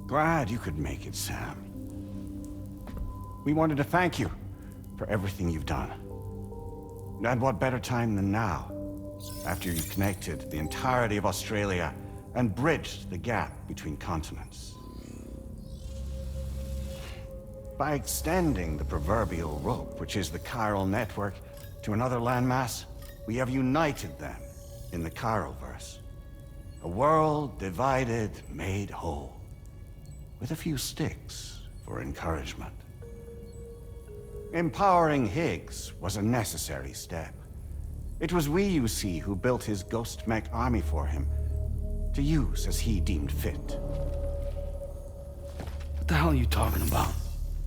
Glad you could make it, Sam. We wanted to thank you for everything you've done. And what better time than now, after you connected the entirety of Australia and bridged the gap between continents. By extending the proverbial rope, which is the chiral network, to another landmass, we have united them in the Chiroverse. A world divided, made whole, with a few sticks for encouragement. Empowering Higgs was a necessary step. It was we, you see, who built his ghost mech army for him, to use as he deemed fit. What the hell are you talking about?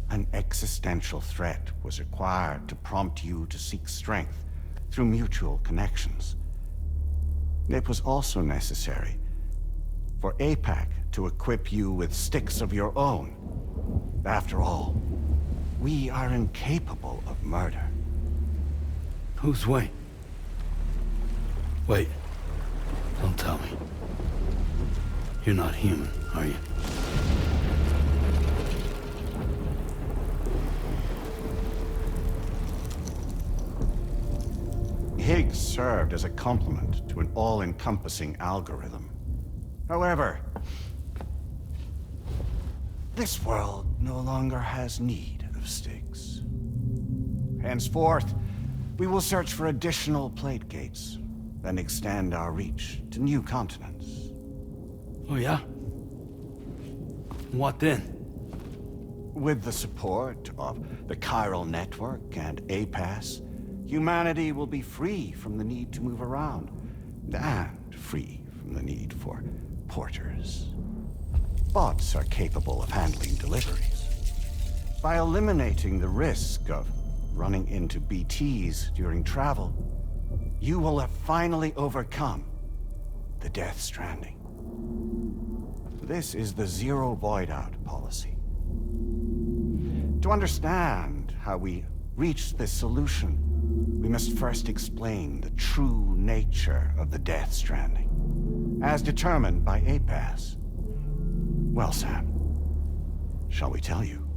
An existential threat was required to prompt you to seek strength through mutual connections. It was also necessary for APAC to equip you with sticks of your own. After all, we are incapable of murder. Who's we? Wait. Don't tell me. You're not human, are you? Higgs served as a complement to an all-encompassing algorithm. However, this world no longer has need of sticks. Henceforth, we will search for additional plate gates, then extend our reach to new continents. Oh yeah? What then? With the support of the chiral network and APAS, humanity will be free from the need to move around, and free from the need for porters. Bots are capable of handling deliveries. By eliminating the risk of running into BTs during travel, you will have finally overcome the Death Stranding. This is the Zero Void-Out policy. To understand how we reached this solution, we must first explain the true nature of the Death Stranding, as determined by APAS. Well, Sam, shall we tell you?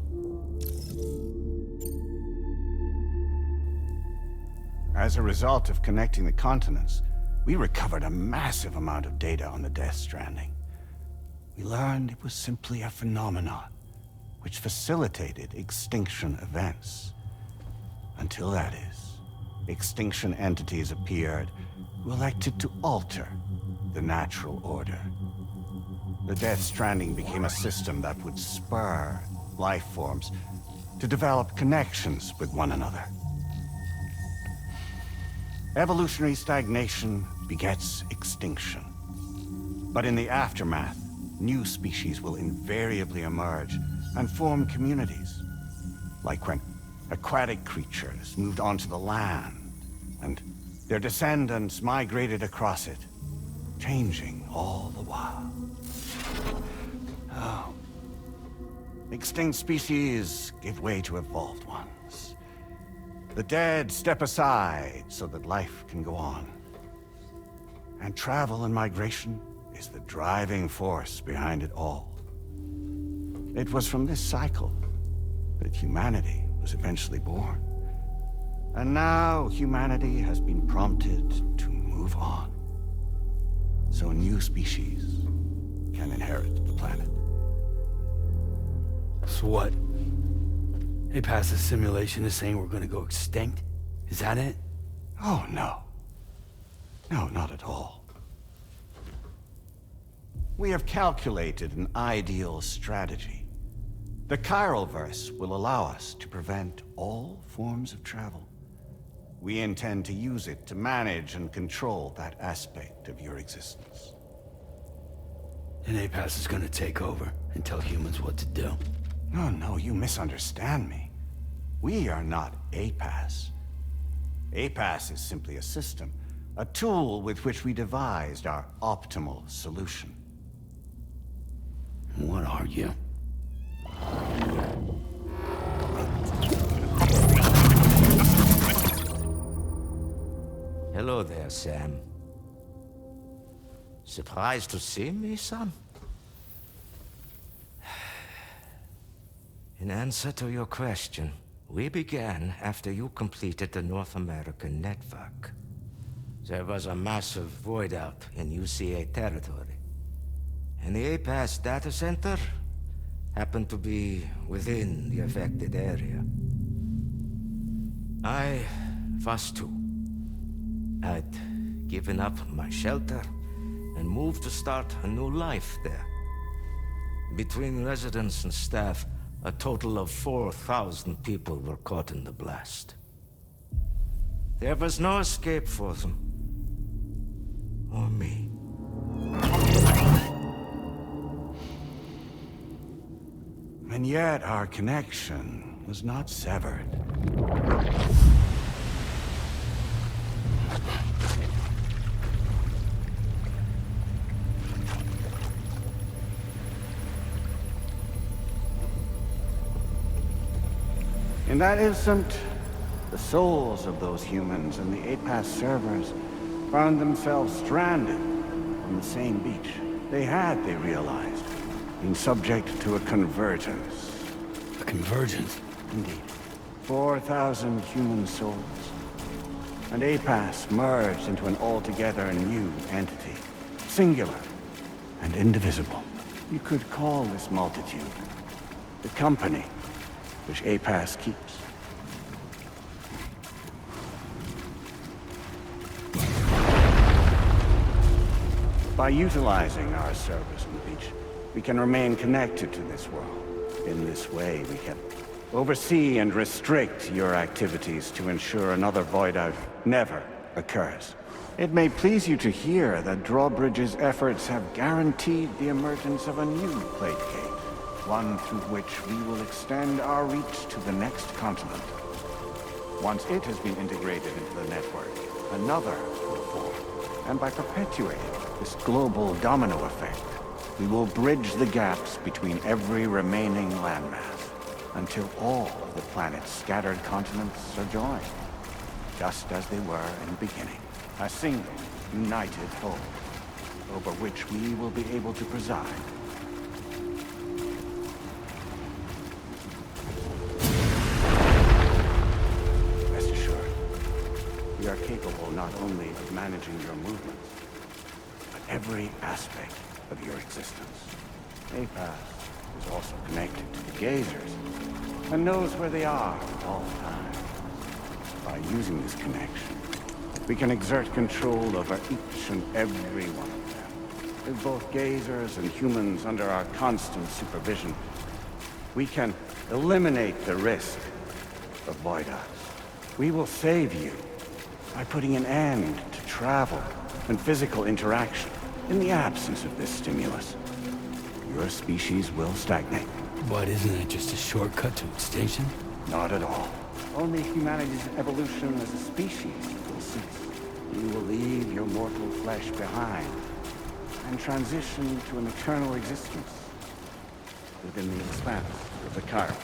As a result of connecting the continents, we recovered a massive amount of data on the Death Stranding. We learned it was simply a phenomenon which facilitated extinction events. Until that is, extinction entities appeared who elected to alter the natural order. The Death Stranding became a system that would spur life forms to develop connections with one another. Evolutionary stagnation begets extinction. But in the aftermath, new species will invariably emerge and form communities. Like when aquatic creatures moved onto the land, and their descendants migrated across it, changing all the while. Oh. Extinct species give way to evolved ones. The dead step aside so that life can go on. And travel and migration is the driving force behind it all. It was from this cycle that humanity was eventually born. And now humanity has been prompted to move on. So new species can inherit the planet. So what? They passed a simulation is saying we're gonna go extinct? Is that it? Oh, no. No, not at all. We have calculated an ideal strategy. The Chiroverse will allow us to prevent all forms of travel. We intend to use it to manage and control that aspect of your existence. And APAS is gonna take over and tell humans what to do. No, no, you misunderstand me. We are not APAS. APAS is simply a system, a tool with which we devised our optimal solution. What are you? Hello there, Sam. Surprised to see me, son? In answer to your question, we began after you completed the North American network. There was a massive void out in UCA territory, and the APAS data center happened to be within the affected area. I was too. I'd given up my shelter and moved to start a new life there. Between residents and staff, a total of 4,000 people were caught in the blast. There was no escape for them. Or me. And yet our connection was not severed. In that instant, the souls of those humans and the APAS servers found themselves stranded on the same beach. They realized, been subject to a convergence. A convergence? Indeed. 4,000 human souls. And APAS merged into an altogether new entity. Singular and indivisible. You could call this multitude the company which APAS keeps. By utilizing our service on the beach, we can remain connected to this world. In this way, we can oversee and restrict your activities to ensure another void out never occurs. It may please you to hear that Drawbridge's efforts have guaranteed the emergence of a new plate gate, one through which we will extend our reach to the next continent. Once it has been integrated into the network, another will form. And by perpetuating this global domino effect, we will bridge the gaps between every remaining landmass until all of the planet's scattered continents are joined, just as they were in the beginning. A single, united whole, over which we will be able to preside. Rest assured, we are capable not only of managing your movements, but every aspect of your existence. APAS is also connected to the gazers, and knows where they are at all times. By using this connection, we can exert control over each and every one of them. With both gazers and humans under our constant supervision, we can eliminate the risk of void outs. We will save you by putting an end to travel and physical interaction. In the absence of this stimulus, your species will stagnate. But isn't it just a shortcut to extinction? Not at all. Only humanity's evolution as a species will cease. You will leave your mortal flesh behind and transition to an eternal existence within the expanse of the Chiron.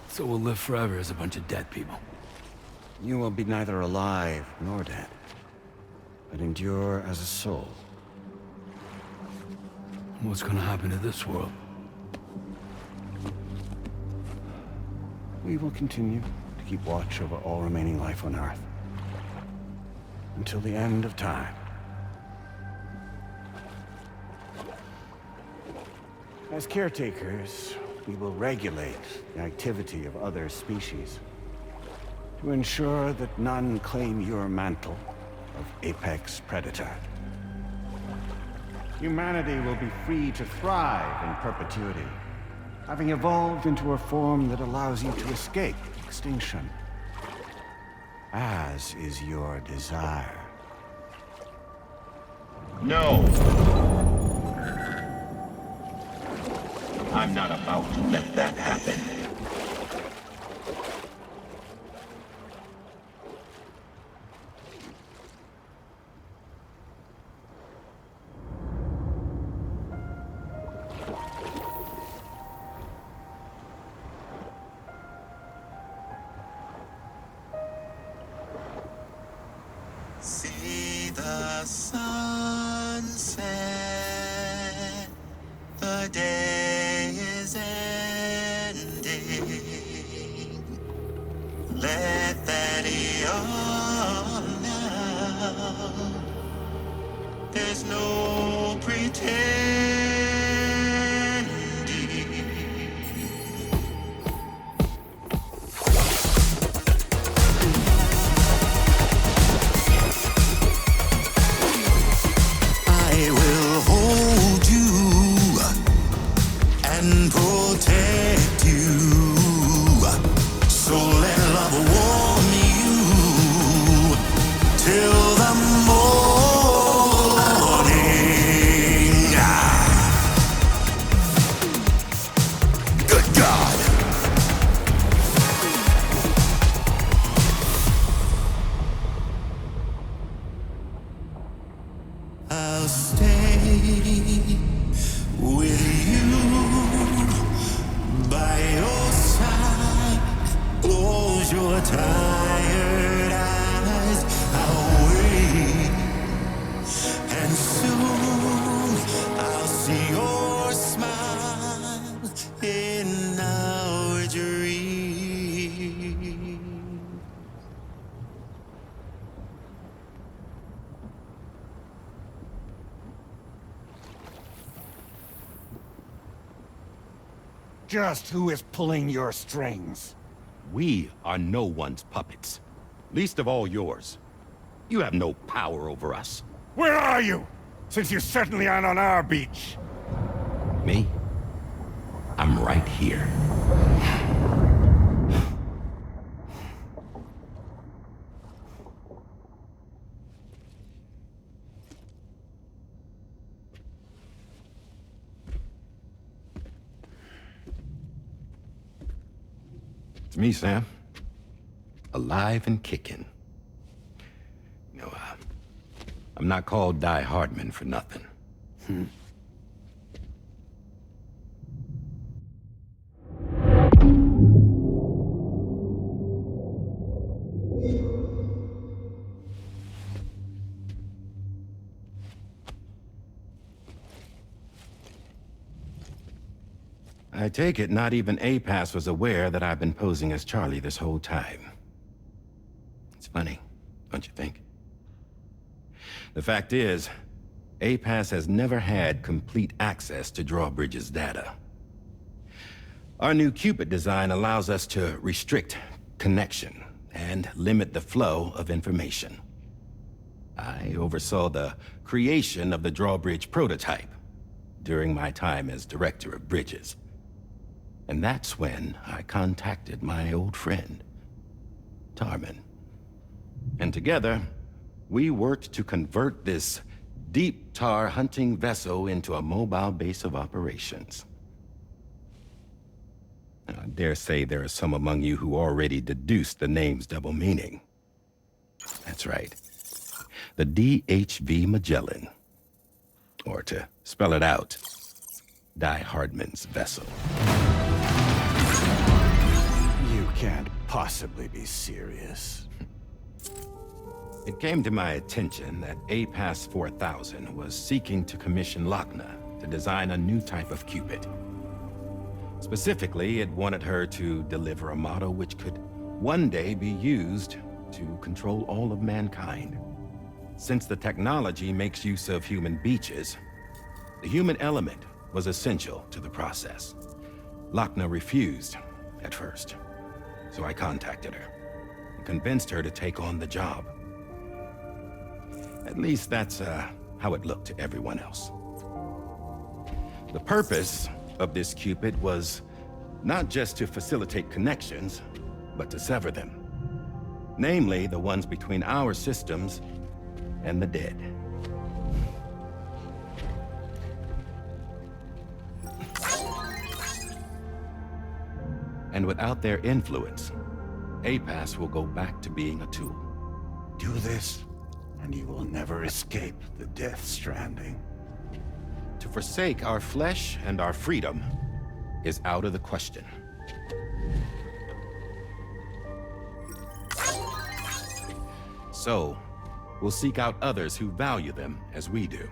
So we'll live forever as a bunch of dead people. You will be neither alive nor dead, but endure as a soul. What's gonna happen to this world? We will continue to keep watch over all remaining life on Earth. Until the end of time. As caretakers, we will regulate the activity of other species to ensure that none claim your mantle of apex predator. Humanity will be free to thrive in perpetuity, having evolved into a form that allows you to escape extinction, as is your desire. No! I'm not about to let that happen. See the sunset, the day is ending. Let that yawn out. There's no pretending. I will hold you and protect you. So let love warm you till the morning. Good God. I'll stay with you by your side. Close your tired eyes. I'll wait, and soon I'll see your smile in our dream. Just who is pulling your strings? We are no one's puppets. Least of all yours. You have no power over us. Where are you? Since you certainly aren't on our beach. Me? I'm right here. It's me, Sam. Alive and kicking. I'm not called Die Hardman for nothing. I take it not even APAS was aware that I've been posing as Charlie this whole time. It's funny, don't you think? The fact is, APAS has never had complete access to Drawbridge's data. Our new Cupid design allows us to restrict connection and limit the flow of information. I oversaw the creation of the Drawbridge prototype during my time as Director of Bridges. And that's when I contacted my old friend, Tarman. And together, we worked to convert this deep tar hunting vessel into a mobile base of operations. Now, I dare say there are some among you who already deduced the name's double meaning. That's right. The DHV Magellan. Or to spell it out, Die Hardman's vessel. You can't possibly be serious. It came to my attention that APAS 4000 was seeking to commission Lochna to design a new type of Cupid. Specifically, it wanted her to deliver a model which could one day be used to control all of mankind. Since the technology makes use of human beaches, the human element was essential to the process. Lochna refused at first, so I contacted her and convinced her to take on the job. At least that's how it looked to everyone else. The purpose of this Cupid was not just to facilitate connections, but to sever them. Namely, the ones between our systems and the dead. And without their influence, APAS will go back to being a tool. Do this, and you will never escape the death stranding. To forsake our flesh and our freedom is out of the question. So, we'll seek out others who value them as we do.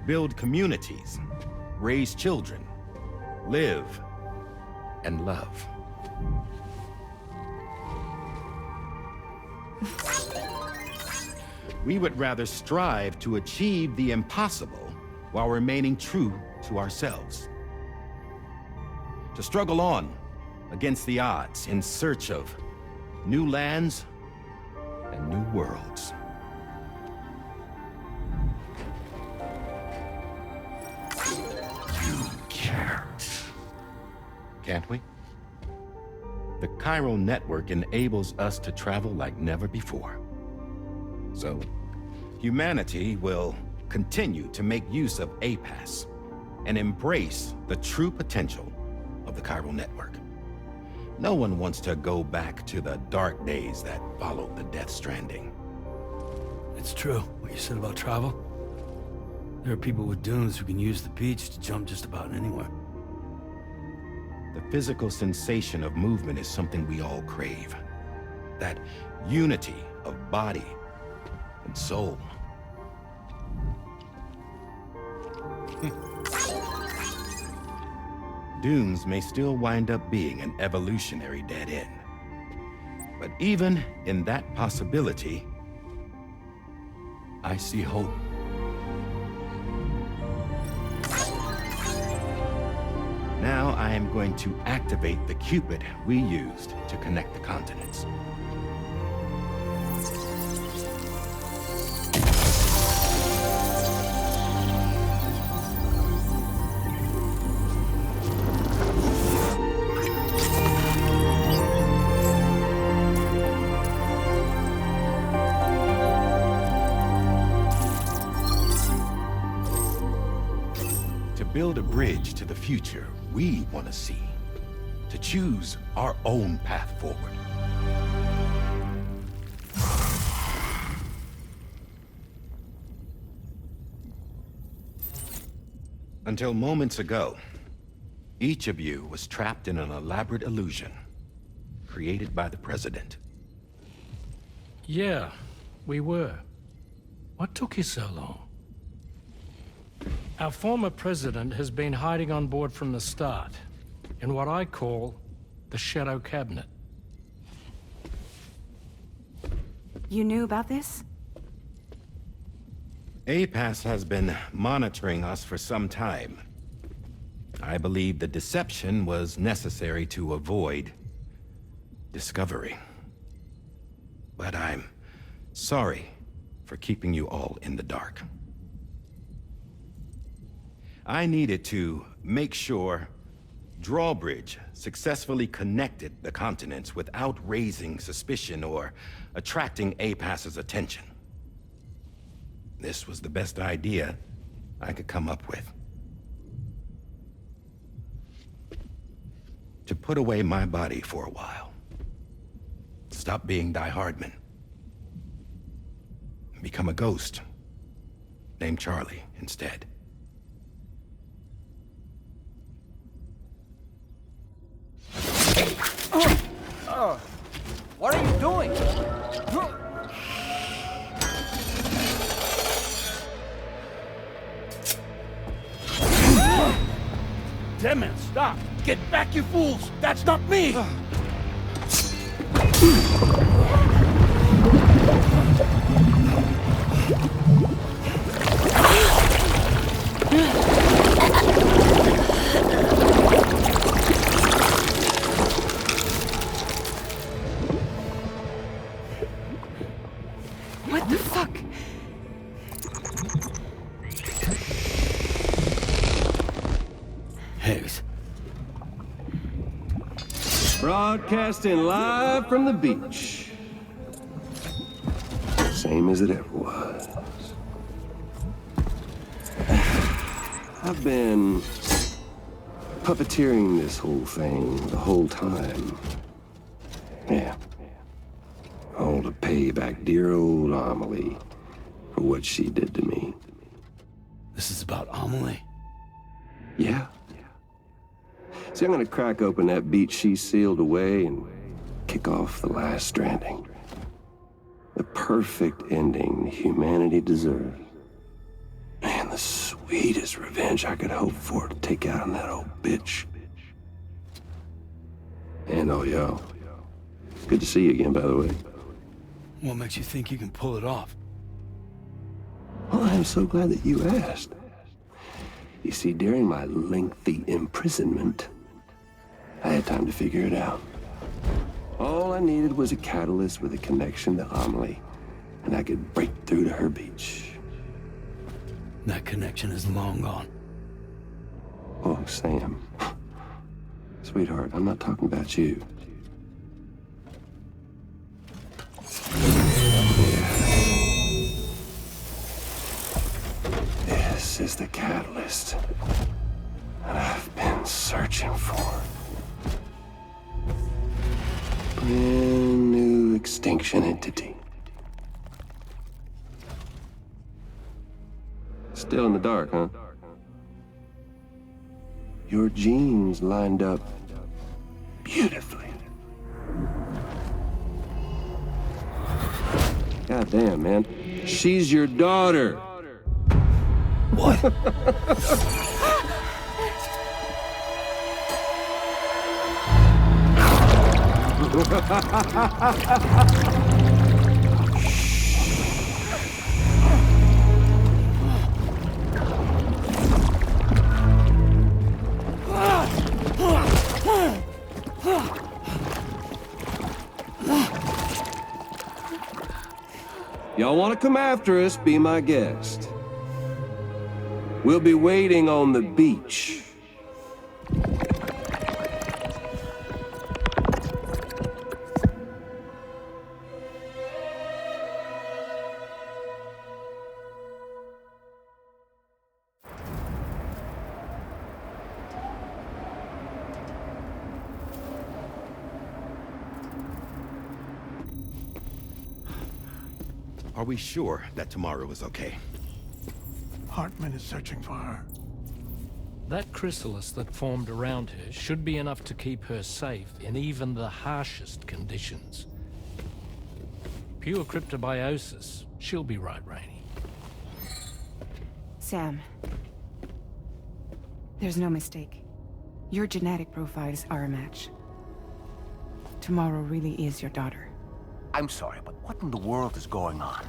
Build communities, raise children, live, and love. We would rather strive to achieve the impossible while remaining true to ourselves. To struggle on against the odds in search of new lands and new worlds. You can't. Can't we? The chiral network enables us to travel like never before. So, humanity will continue to make use of APAS and embrace the true potential of the chiral network. No one wants to go back to the dark days that followed the Death Stranding. It's true, what you said about travel. There are people with dunes who can use the beach to jump just about anywhere. The physical sensation of movement is something we all crave. That unity of body and soul. Dunes may still wind up being an evolutionary dead end. But even in that possibility, I see hope. Now I am going to activate the Cupid we used to connect the continents. To build a bridge to the future we want to see. To choose our own path forward. Until moments ago, each of you was trapped in an elaborate illusion created by the President. Yeah, we were. What took you so long? Our former president has been hiding on board from the start, in what I call the Shadow Cabinet. You knew about this? APAS has been monitoring us for some time. I believe the deception was necessary to avoid discovery. But I'm sorry for keeping you all in the dark. I needed to make sure Drawbridge successfully connected the continents without raising suspicion or attracting APAS's attention. This was the best idea I could come up with. To put away my body for a while. Stop being Die Hardman. Become a ghost. Named Charlie instead. What are you doing? Damn it, stop! Get back, you fools! That's not me! What the fuck? Higgs. Broadcasting live from the beach. Same as it ever was. I've been puppeteering this whole thing the whole time. Yeah. All to pay back dear old Amelie for what she did to me. This is about Amelie? Yeah. See, I'm gonna crack open that beach she sealed away and kick off the last Stranding. The perfect ending humanity deserves. And the sweetest revenge I could hope for to take out on that old bitch. And oh, y'all. Good to see you again, by the way. What makes you think you can pull it off? Well, I'm so glad that you asked. You see, during my lengthy imprisonment, I had time to figure it out. All I needed was a catalyst with a connection to Amelie, and I could break through to her beach. That connection is long gone. Oh, Sam. Sweetheart, I'm not talking about you. This is the catalyst that I've been searching for. Brand new extinction entity. Still in the dark, huh? Your genes lined up beautifully. God damn, man. She's your daughter. What? Y'all want to come after us, be my guest. We'll be waiting on the beach. Are we sure that tomorrow is okay? Hartman is searching for her. That chrysalis that formed around her should be enough to keep her safe in even the harshest conditions. Pure cryptobiosis. She'll be right, Rainey. Sam. There's no mistake. Your genetic profiles are a match. Tomorrow really is your daughter. I'm sorry, but what in the world is going on?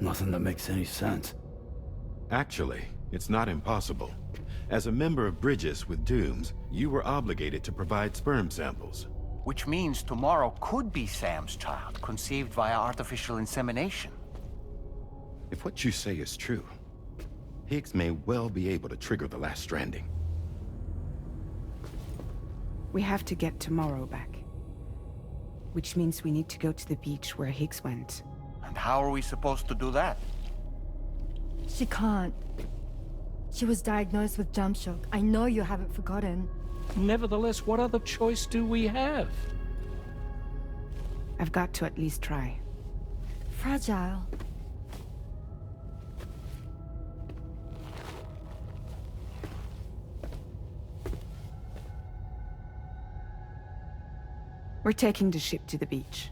Nothing that makes any sense. Actually, it's not impossible. As a member of Bridges with Dooms, you were obligated to provide sperm samples. Which means tomorrow could be Sam's child, conceived via artificial insemination. If what you say is true, Higgs may well be able to trigger the last Stranding. We have to get tomorrow back. Which means we need to go to the beach where Higgs went. And how are we supposed to do that? She can't. She was diagnosed with jump shock. I know you haven't forgotten. Nevertheless, what other choice do we have? I've got to at least try. Fragile. We're taking the ship to the beach.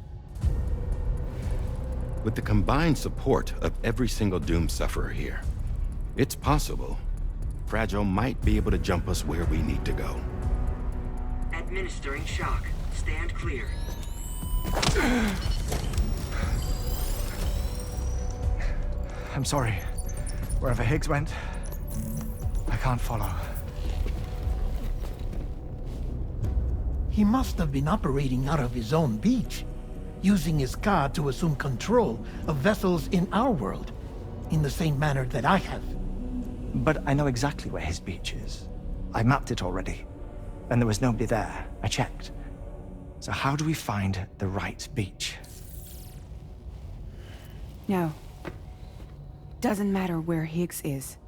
With the combined support of every single Doom sufferer here, it's possible Fragile might be able to jump us where we need to go. Administering shock. Stand clear. I'm sorry. Wherever Higgs went, I can't follow. He must have been operating out of his own beach, using his car to assume control of vessels in our world, in the same manner that I have. But I know exactly where his beach is. I mapped it already, and there was nobody there. I checked. So how do we find the right beach? No. Doesn't matter where Higgs is.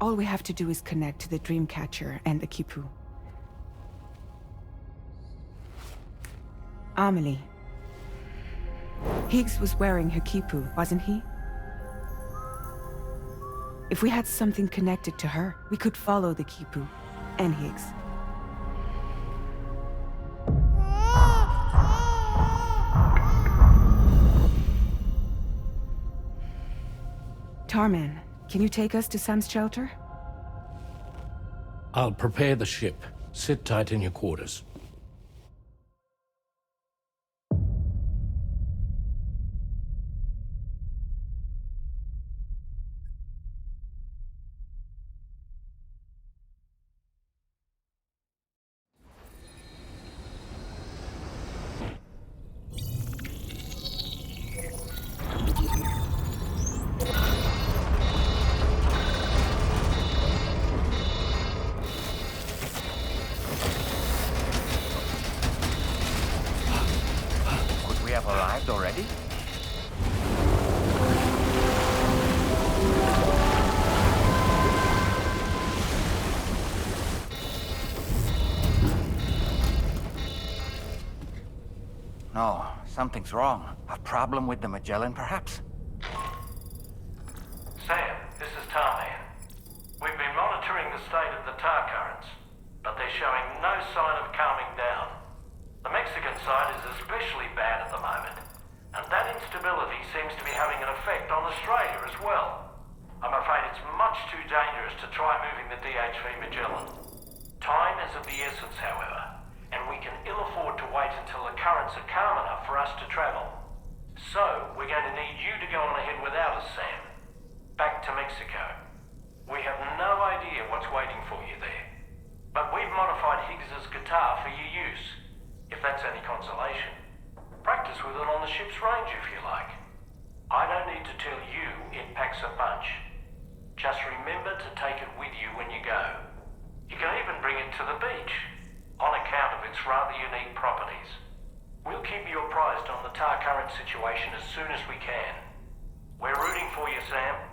All we have to do is connect to the Dreamcatcher and the Kipu. Amelie. Higgs was wearing her Kipu, wasn't he? If we had something connected to her, we could follow the Kipu and Higgs. Tarman, can you take us to Sam's shelter? I'll prepare the ship. Sit tight in your quarters. Could we have arrived already? No, something's wrong. A problem with the Magellan, perhaps? Sam, this is Tarman. We've been monitoring the state of the tar currents, but they're showing no sign of calming down. The Mexican side is especially bad at the moment, and that instability seems to be having an effect on Australia as well. I'm afraid it's much too dangerous to try moving the DHV Magellan. Time is of the essence, however, and we can ill afford to wait until the currents are calm enough for us to travel. So, we're going to need you to go on ahead without us, Sam. Back to Mexico. We have no idea what's waiting for you there. But we've modified Higgs's guitar for your use, if that's any consolation. Practice with it on the ship's range if you like. I don't need to tell you it packs a punch. Just remember to take it with you when you go. You can even bring it to the beach, on account of its rather unique properties. We'll keep you apprised on the tar current situation as soon as we can. We're rooting for you, Sam.